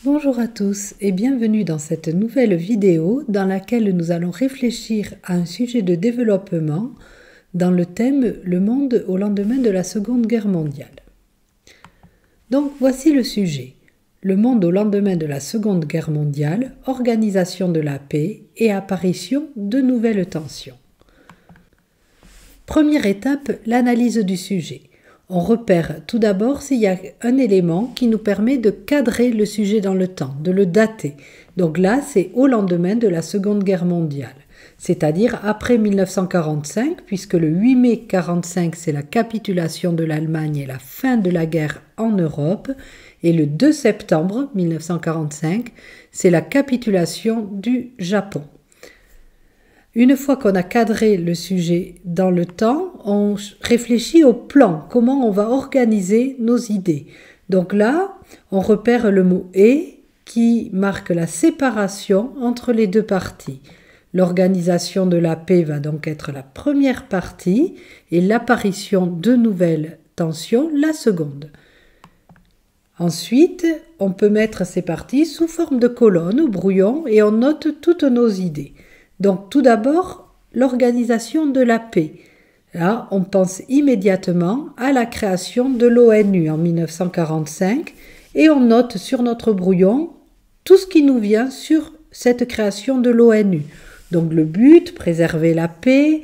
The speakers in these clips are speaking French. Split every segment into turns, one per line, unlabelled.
Bonjour à tous et bienvenue dans cette nouvelle vidéo dans laquelle nous allons réfléchir à un sujet de développement dans le thème « Le monde au lendemain de la Seconde Guerre mondiale ». Donc voici le sujet. Le monde au lendemain de la Seconde Guerre mondiale, organisation de la paix et apparition de nouvelles tensions. Première étape, l'analyse du sujet. On repère tout d'abord s'il y a un élément qui nous permet de cadrer le sujet dans le temps, de le dater. Donc là, c'est au lendemain de la Seconde Guerre mondiale, c'est-à-dire après 1945, puisque le 8 mai 1945, c'est la capitulation de l'Allemagne et la fin de la guerre en Europe, et le 2 septembre 1945, c'est la capitulation du Japon. Une fois qu'on a cadré le sujet dans le temps, on réfléchit au plan, comment on va organiser nos idées. Donc là, on repère le mot « et » qui marque la séparation entre les deux parties. L'organisation de la paix va donc être la première partie et l'apparition de nouvelles tensions, la seconde. Ensuite, on peut mettre ces parties sous forme de colonnes ou brouillons et on note toutes nos idées. Donc tout d'abord, l'organisation de la paix. Là, on pense immédiatement à la création de l'ONU en 1945 et on note sur notre brouillon tout ce qui nous vient sur cette création de l'ONU. Donc le but, préserver la paix,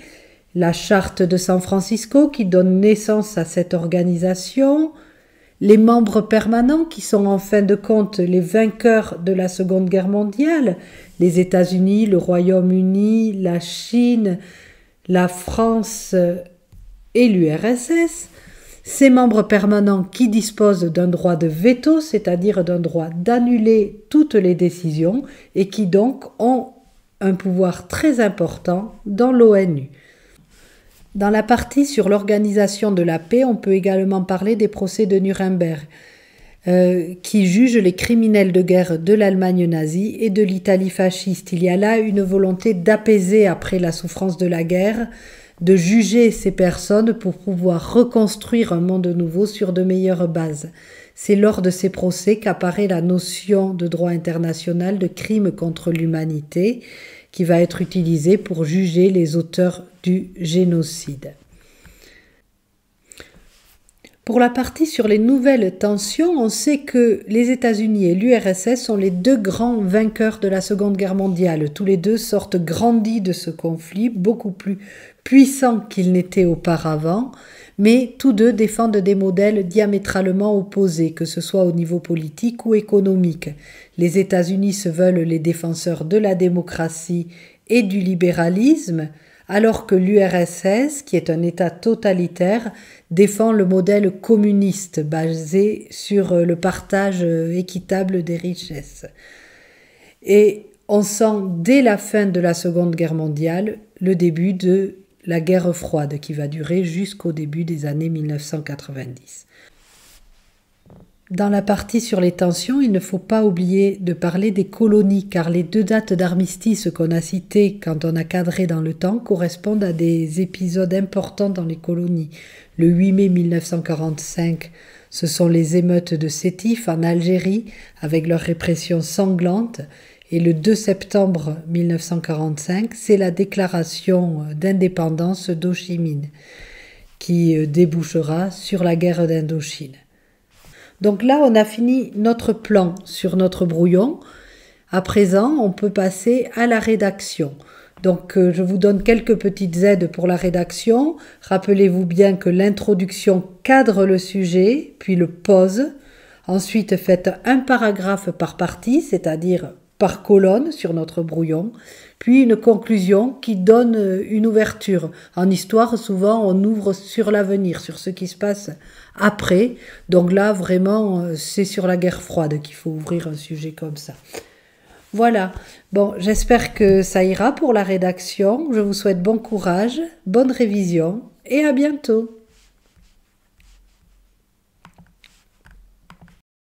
la charte de San Francisco qui donne naissance à cette organisation, les membres permanents qui sont en fin de compte les vainqueurs de la Seconde Guerre mondiale, les États-Unis, le Royaume-Uni, la Chine, la France et l'URSS, ces membres permanents qui disposent d'un droit de veto, c'est-à-dire d'un droit d'annuler toutes les décisions et qui donc ont un pouvoir très important dans l'ONU. Dans la partie sur l'organisation de la paix, on peut également parler des procès de Nuremberg, qui jugent les criminels de guerre de l'Allemagne nazie et de l'Italie fasciste. Il y a là une volonté d'apaiser après la souffrance de la guerre, de juger ces personnes pour pouvoir reconstruire un monde nouveau sur de meilleures bases. C'est lors de ces procès qu'apparaît la notion de droit international de crime contre l'humanité, qui va être utilisée pour juger les auteurs du génocide. Pour la partie sur les nouvelles tensions, on sait que les États-Unis et l'URSS sont les deux grands vainqueurs de la Seconde Guerre mondiale. Tous les deux sortent grandis de ce conflit, beaucoup plus puissants qu'ils n'étaient auparavant, mais tous deux défendent des modèles diamétralement opposés, que ce soit au niveau politique ou économique. Les États-Unis se veulent les défenseurs de la démocratie et du libéralisme, alors que l'URSS, qui est un État totalitaire, défend le modèle communiste basé sur le partage équitable des richesses. Et on sent dès la fin de la Seconde Guerre mondiale le début de la guerre froide qui va durer jusqu'au début des années 1990. Dans la partie sur les tensions, il ne faut pas oublier de parler des colonies, car les deux dates d'armistice qu'on a citées quand on a cadré dans le temps correspondent à des épisodes importants dans les colonies. Le 8 mai 1945, ce sont les émeutes de Sétif en Algérie, avec leur répression sanglante, et le 2 septembre 1945, c'est la déclaration d'indépendance d'Ho Chi Minh, qui débouchera sur la guerre d'Indochine. Donc là, on a fini notre plan sur notre brouillon. À présent, on peut passer à la rédaction. Donc, je vous donne quelques petites aides pour la rédaction. Rappelez-vous bien que l'introduction cadre le sujet, puis le pose. Ensuite, faites un paragraphe par partie, c'est-à-dire par colonne sur notre brouillon, puis une conclusion qui donne une ouverture. En histoire, souvent, on ouvre sur l'avenir, sur ce qui se passe après. Donc là, vraiment, c'est sur la guerre froide qu'il faut ouvrir un sujet comme ça. Voilà. Bon, j'espère que ça ira pour la rédaction. Je vous souhaite bon courage, bonne révision et à bientôt.